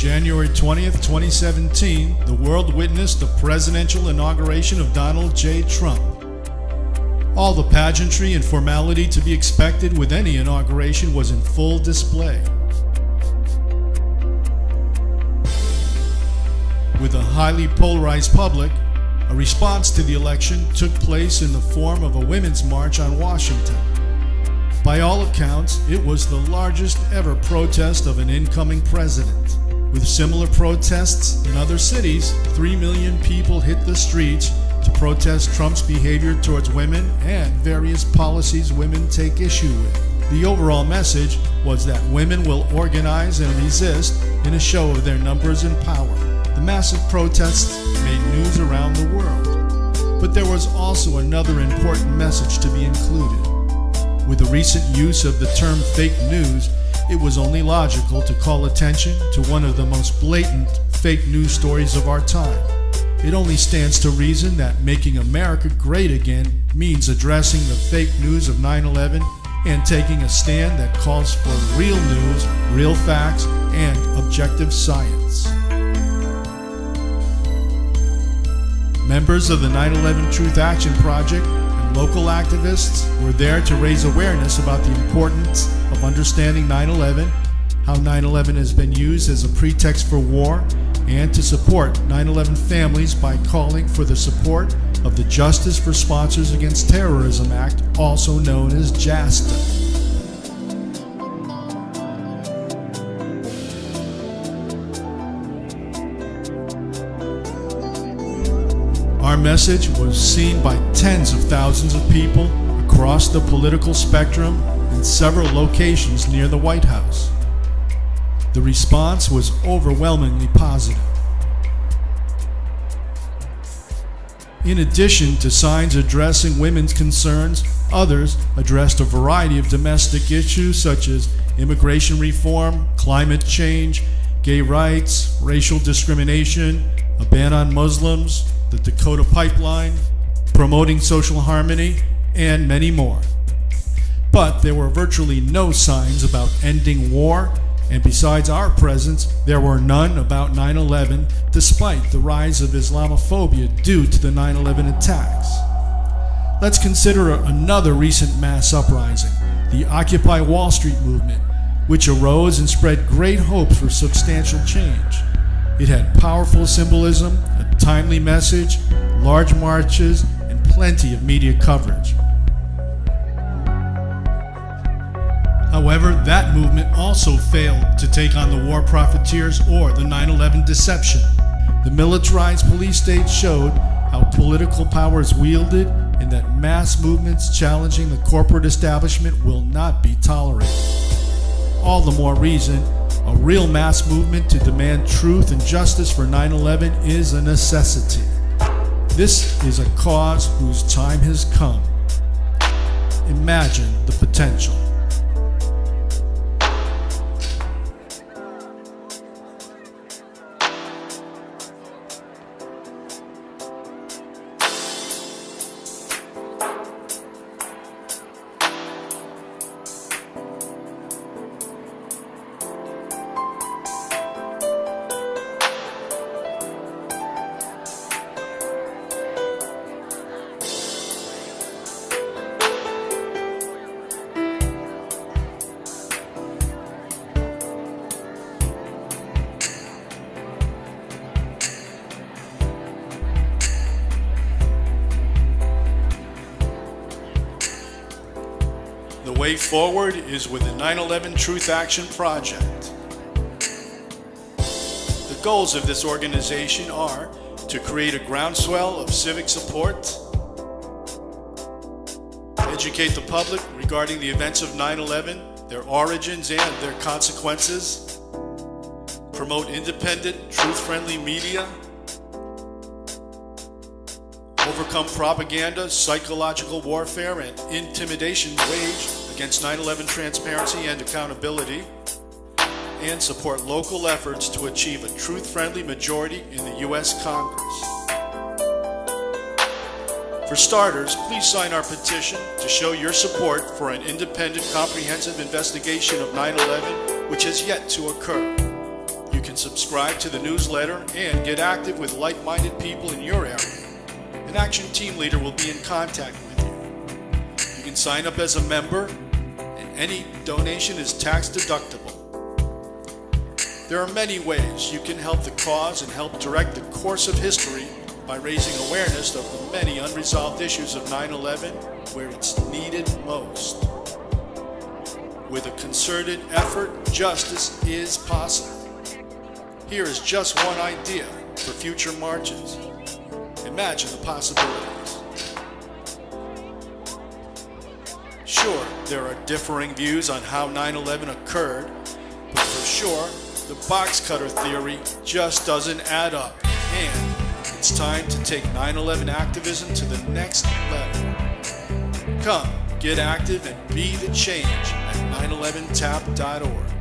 January 20th, 2017, the world witnessed the presidential inauguration of Donald J. Trump. All the pageantry and formality to be expected with any inauguration was in full display. With a highly polarized public, a response to the election took place in the form of a women's march on Washington. By all accounts, it was the largest ever protest of an incoming president. With similar protests in other cities, 3 million people hit the streets to protest Trump's behavior towards women and various policies women take issue with. The overall message was that women will organize and resist in a show of their numbers and power. The massive protests made news around the world. But there was also another important message to be included. With the recent use of the term fake news, it was only logical to call attention to one of the most blatant fake news stories of our time. It only stands to reason that making America great again means addressing the fake news of 9/11 and taking a stand that calls for real news, real facts, and objective science. Members of the 9/11 Truth Action Project and local activists were there to raise awareness about the importance of understanding 9/11, how 9/11 has been used as a pretext for war, and to support 9/11 families by calling for the support of the Justice for Sponsors Against Terrorism Act, also known as JASTA. Our message was seen by tens of thousands of people across the political spectrum in several locations near the White House. The response was overwhelmingly positive. In addition to signs addressing women's concerns, others addressed a variety of domestic issues such as immigration reform, climate change, gay rights, racial discrimination, a ban on Muslims, the Dakota Pipeline, promoting social harmony, and many more. But there were virtually no signs about ending war, and besides our presence, there were none about 9/11, despite the rise of Islamophobia due to the 9/11 attacks. Let's consider another recent mass uprising, the Occupy Wall Street movement, which arose and spread great hopes for substantial change. It had powerful symbolism, a timely message, large marches, and plenty of media coverage. However, that movement also failed to take on the war profiteers or the 9/11 deception. The militarized police state showed how political power is wielded and that mass movements challenging the corporate establishment will not be tolerated. All the more reason a real mass movement to demand truth and justice for 9/11 is a necessity. This is a cause whose time has come. Imagine the potential. The way forward is with the 9/11 Truth Action Project. The goals of this organization are to create a groundswell of civic support, educate the public regarding the events of 9/11, their origins and their consequences, promote independent, truth-friendly media, overcome propaganda, psychological warfare, and intimidation waged against 9/11 transparency and accountability, and support local efforts to achieve a truth-friendly majority in the U.S. Congress. For starters, please sign our petition to show your support for an independent, comprehensive investigation of 9/11, which has yet to occur. You can subscribe to the newsletter and get active with like-minded people in your area. An action team leader will be in contact with you. You can sign up as a member, and any donation is tax deductible. There are many ways you can help the cause and help direct the course of history by raising awareness of the many unresolved issues of 9/11 where it's needed most. With a concerted effort, justice is possible. Here is just one idea for future marches. Imagine the possibilities. Sure, there are differing views on how 9/11 occurred, but for sure, the box cutter theory just doesn't add up, and it's time to take 9/11 activism to the next level. Come, get active and be the change at 911tap.org.